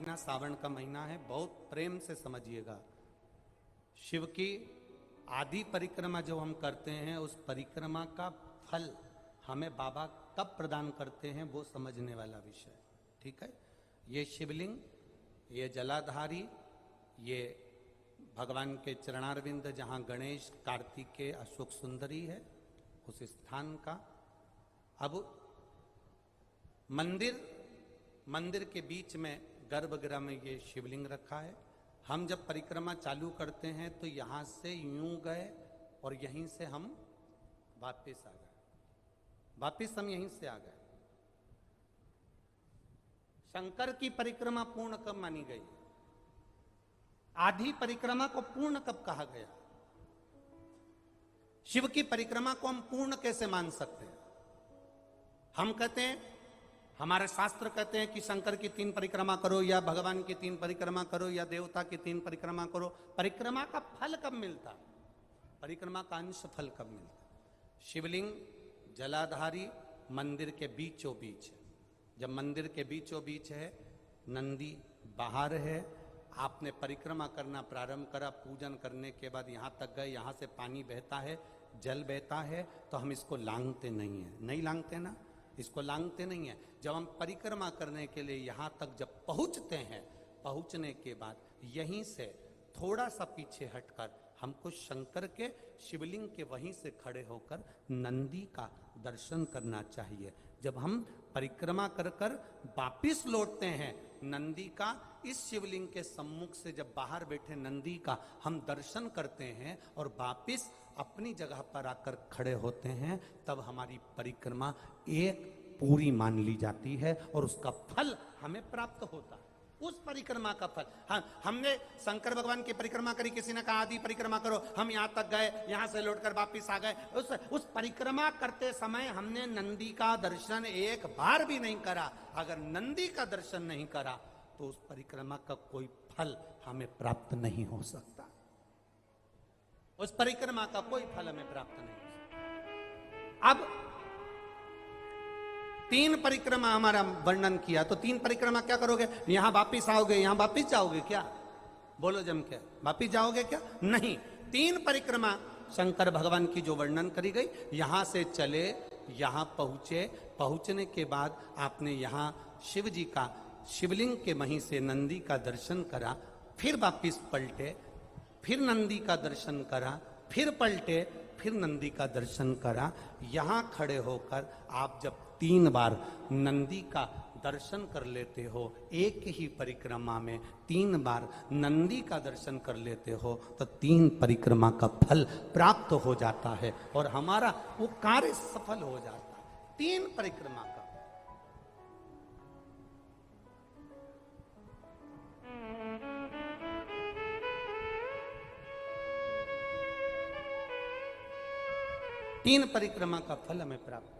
महीना सावन का महीना है, बहुत प्रेम से समझिएगा। शिव की आदि परिक्रमा जो हम करते हैं, उस परिक्रमा का फल हमें बाबा कब प्रदान करते हैं वो समझने वाला विषय, ठीक है। ये शिवलिंग, ये जलाधारी, ये भगवान के चरणारविंद जहाँ गणेश, कार्तिकेय, अशोक सुंदरी है, उस स्थान का। अब मंदिर के बीच में गर्भगृह में ये शिवलिंग रखा है। हम जब परिक्रमा चालू करते हैं तो यहां से यूं गए और यहीं से हम वापस आ गए, वापस हम यहीं से आ गए। शंकर की परिक्रमा पूर्ण कब मानी गई? आधी परिक्रमा को पूर्ण कब कहा गया? शिव की परिक्रमा को हम पूर्ण कैसे मान सकते हैं? हम कहते हैं, हमारे शास्त्र कहते हैं कि शंकर की 3 परिक्रमा करो, या भगवान की 3 परिक्रमा करो, या देवता की 3 परिक्रमा करो। परिक्रमा का फल कब मिलता? परिक्रमा का अंश फल कब मिलता? शिवलिंग जलाधारी मंदिर के बीचों बीच है। जब मंदिर के बीचों बीच है, नंदी बाहर है, आपने परिक्रमा करना प्रारंभ करा, पूजन करने के बाद यहाँ तक गए, यहाँ से पानी बहता है, जल बहता है, तो हम इसको लांघते नहीं है, नहीं लांघते ना, इसको लांघते नहीं है। जब हम परिक्रमा करने के लिए यहाँ तक जब पहुँचते हैं, पहुँचने के बाद यहीं से थोड़ा सा पीछे हटकर हमको शंकर के शिवलिंग के वहीं से खड़े होकर नंदी का दर्शन करना चाहिए। जब हम परिक्रमा कर कर वापिस लौटते हैं, नंदी का इस शिवलिंग के सम्मुख से जब बाहर बैठे नंदी का हम दर्शन करते हैं और वापिस अपनी जगह पर आकर खड़े होते हैं, तब हमारी परिक्रमा एक पूरी मान ली जाती है और उसका फल हमें प्राप्त होता है। उस परिक्रमा का फल, हाँ, हमने शंकर भगवान की परिक्रमा करी, किसी ने कहा आदि परिक्रमा करो, हम यहाँ तक गए, यहाँ से लौटकर वापिस आ गए। उस परिक्रमा करते समय हमने नंदी का दर्शन एक बार भी नहीं करा। अगर नंदी का दर्शन नहीं करा तो उस परिक्रमा का कोई फल हमें प्राप्त नहीं हो सकता। उस परिक्रमा का कोई फल हमें प्राप्त नहीं हो सकता। अब 3 परिक्रमा हमारा वर्णन किया, तो 3 परिक्रमा क्या करोगे? यहां वापिस आओगे, यहां वापिस जाओगे क्या? बोलो जम के, वापिस जाओगे क्या? नहीं। 3 परिक्रमा शंकर भगवान की जो वर्णन करी गई, यहां से चले, यहां पहुंचे, पहुंचने के बाद आपने यहां शिव जी का शिवलिंग के वहीं से नंदी का दर्शन करा, फिर वापिस पलटे, फिर नंदी का दर्शन करा, फिर पलटे, फिर नंदी का दर्शन करा। यहां खड़े होकर आप जब 3 बार नंदी का दर्शन कर लेते हो, एक ही परिक्रमा में 3 बार नंदी का दर्शन कर लेते हो, तो 3 परिक्रमा का फल प्राप्त हो जाता है और हमारा वो कार्य सफल हो जाता है। 3 परिक्रमा का। तीन परिक्रमा का फल हमें प्राप्त।